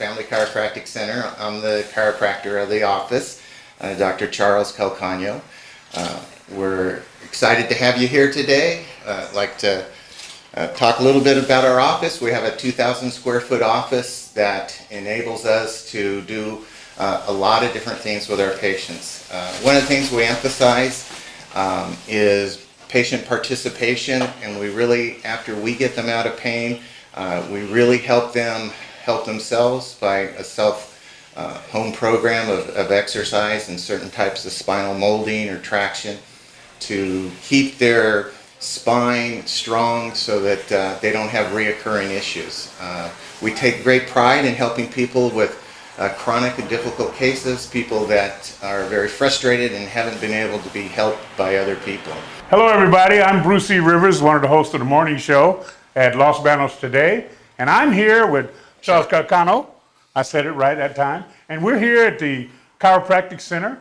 Family Chiropractic Center. I'm the chiropractor of the office, Dr. Charles Calcano. We're excited to have you here today. I'd like to talk a little bit about our office. We have a 2,000 square foot office that enables us to do a lot of different things with our patients. One of the things we emphasize is patient participation, and we really, after we get them out of pain, we really help them help themselves by a home program of exercise and certain types of spinal molding or traction to keep their spine strong so that they don't have reoccurring issues. We take great pride in helping people with chronic and difficult cases, people that are very frustrated and haven't been able to be helped by other people. Hello everybody, I'm Bruce E. Rivers, one of the hosts of the morning show at Los Banos today, and I'm here with Charles Calcano. I said it right that time. And we're here at the Chiropractic Center,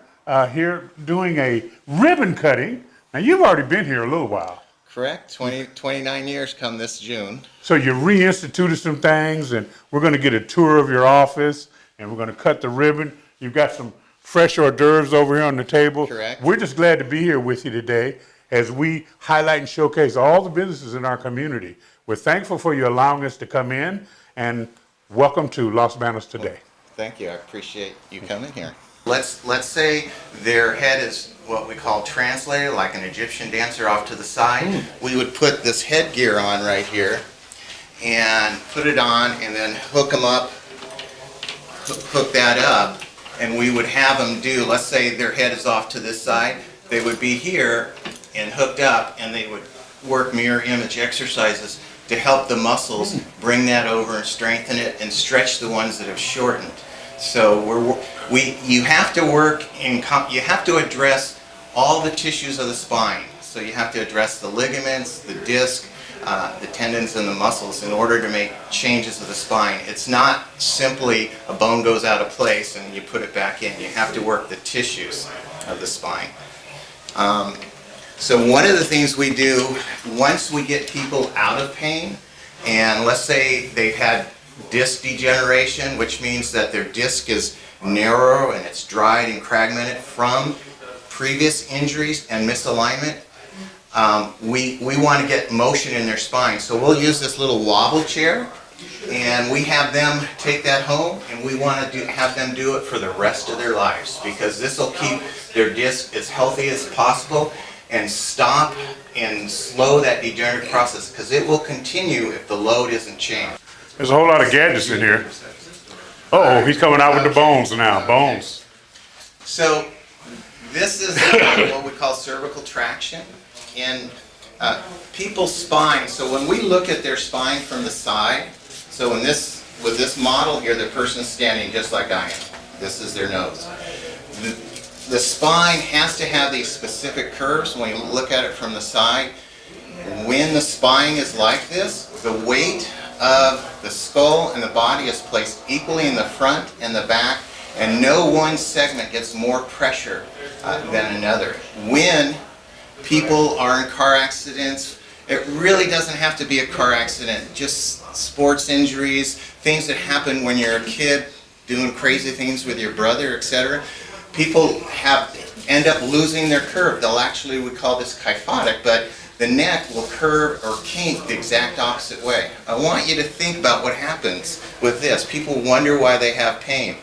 here doing a ribbon cutting. Now you've already been here a little while. Correct, 29 years come this June. So you reinstituted some things, and we're going to get a tour of your office, and we're going to cut the ribbon. You've got some fresh hors d'oeuvres over here on the table. Correct. We're just glad to be here with you today as we highlight and showcase all the businesses in our community. We're thankful for you allowing us to come in, and welcome to Los Banos today. Thank you. I appreciate you coming here. Let's say their head is what we call translated, like an Egyptian dancer off to the side. We would put this headgear on right here and put it on and then hook them up, hook that up, and we would have them do, let's say their head is off to this side, they would be here and hooked up, and they would work mirror image exercises to help the muscles bring that over and strengthen it and stretch the ones that have shortened. So you have to work you have to address all the tissues of the spine. So you have to address the ligaments, the disc, the tendons and the muscles in order to make changes of the spine. It's not simply a bone goes out of place and you put it back in. You have to work the tissues of the spine. So one of the things we do once we get people out of pain, and let's say they've had disc degeneration, which means that their disc is narrow and it's dried and fragmented from previous injuries and misalignment, we want to get motion in their spine. So we'll use this little wobble chair, and we have them take that home, and we want to have them do it for the rest of their lives, because this will keep their disc as healthy as possible and stop and slow that degenerative process, because it will continue if the load isn't changed. There's a whole lot of gadgets in here. Uh-oh, he's coming out with the bones now, bones. So this is what we call cervical traction in people's spine. So when we look at their spine from the side, so with this model here, the person is standing just like I am. This is their nose. The spine has to have these specific curves when you look at it from the side. When the spine is like this, the weight of the skull and the body is placed equally in the front and the back, and no one segment gets more pressure than another. When people are in car accidents, it really doesn't have to be a car accident, just sports injuries, things that happen when you're a kid doing crazy things with your brother, etc. People end up losing their curve. They'll actually, we call this kyphotic, but the neck will curve or kink the exact opposite way. I want you to think about what happens with this. People wonder why they have pain.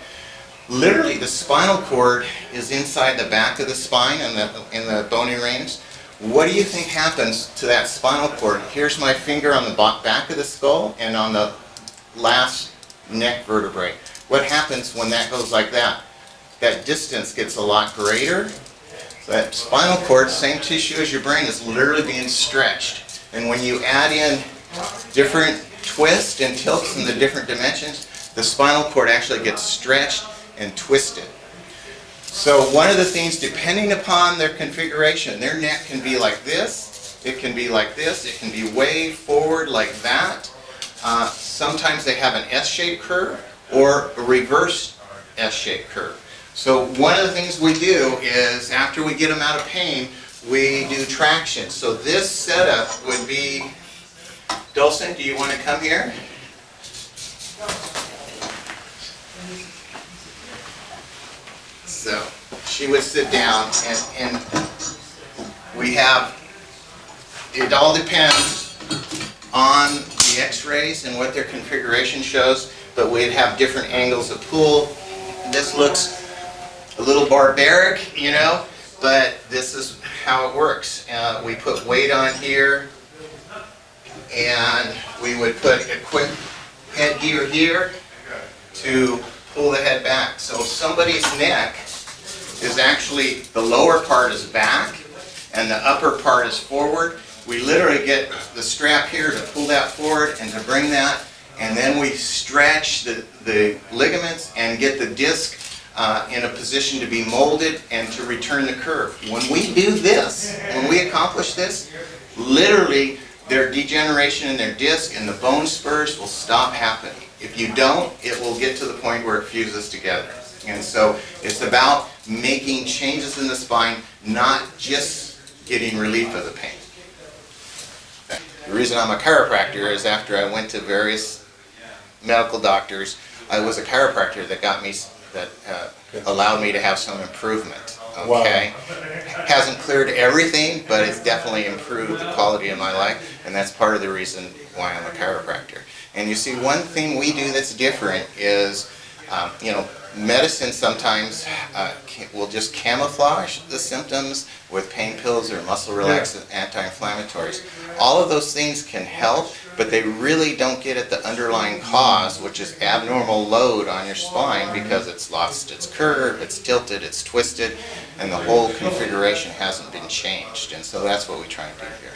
Literally, the spinal cord is inside the back of the spine in the bony range. What do you think happens to that spinal cord? Here's my finger on the back of the skull and on the last neck vertebrae. What happens when that goes like that? That distance gets a lot greater. So that spinal cord, same tissue as your brain, is literally being stretched. And when you add in different twists and tilts in the different dimensions, the spinal cord actually gets stretched and twisted. So one of the things, depending upon their configuration, their neck can be like this, it can be like this, it can be way forward like that. Sometimes they have an S-shaped curve or a reverse S-shaped curve. So one of the things we do is, after we get them out of pain, we do traction. So this setup would be, Dulcin, do you want to come here? So she would sit down and we have, it all depends on the x-rays and what their configuration shows, but we'd have different angles of pull. This looks a little barbaric, you know, but this is how it works. We put weight on here, and we would put a quick headgear here to pull the head back. So if somebody's neck is actually, the lower part is back and the upper part is forward, we literally get the strap here to pull that forward and to bring that, and then we stretch the ligaments and get the disc in a position to be molded and to return the curve. When we do this, when we accomplish this, literally their degeneration in their disc and the bone spurs will stop happening. If you don't, it will get to the point where it fuses together. And so it's about making changes in the spine, not just getting relief of the pain. The reason I'm a chiropractor is after I went to various medical doctors, I was a chiropractor that got me, that allowed me to have some improvement. Okay, hasn't cleared everything, but it's definitely improved the quality of my life, and that's part of the reason why I'm a chiropractor. And you see, one thing we do that's different is, you know, medicine sometimes will just camouflage the symptoms with pain pills or muscle relaxant anti-inflammatories. All of those things can help, but they really don't get at the underlying cause, which is abnormal load on your spine because it's lost its curve, it's tilted, it's twisted, and the whole configuration hasn't been changed. And so that's what we try and do here.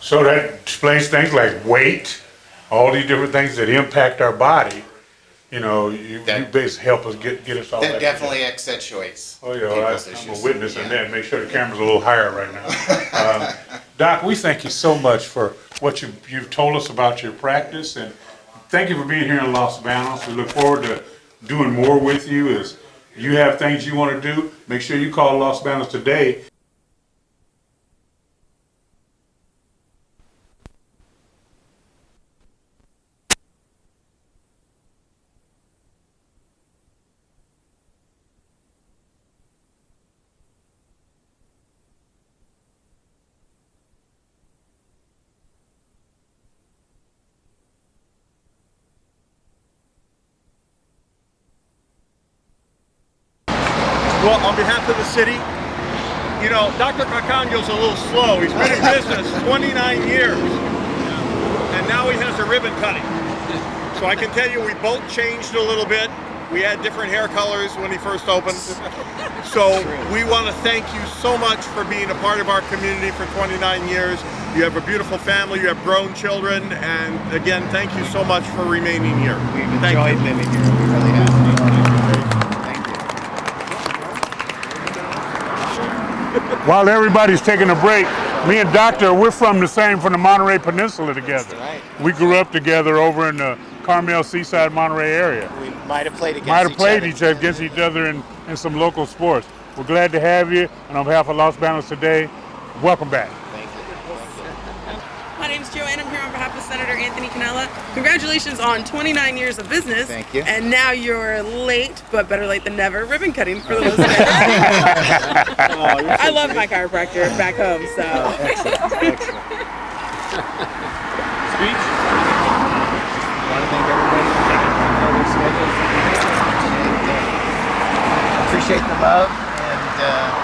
So that explains things like weight, all these different things that impact our body. You know, you basically help us get us all that definitely accentuates. Oh yeah, people's I'm issues. a witness in that. Make sure the camera's a little higher right now. Doc, we thank you so much for what you've told us about your practice, and thank you for being here in Los Banos. We look forward to doing more with you. As you have things you want to do, make sure you call Los Banos today. Well, on behalf of the city, you know, Dr. Cacanio's a little slow. He's been in business 29 years, and now he has a ribbon cutting. So I can tell you we both changed a little bit. We had different hair colors when he first opened. So we want to thank you so much for being a part of our community for 29 years. You have a beautiful family, you have grown children, and again, thank you so much for remaining here. We've enjoyed living here. We really have. While everybody's taking a break, me and Doctor, we're from the Monterey Peninsula together. That's right. We grew up together over in the Carmel, Seaside, Monterey area. We might have played against each other in some local sports. We're glad to have you, and on behalf of Los Banos today, welcome back. Thank you. My name's Joanne. I'm here on behalf of Senator Anthony Cannella. Congratulations on 29 years of business. Thank you. And now you're late, but better late than never, ribbon cutting for the Los Banos. I love my chiropractor back home, so. Excellent. Speech? I want to thank everybody for taking time out of their schedules. Appreciate the love, and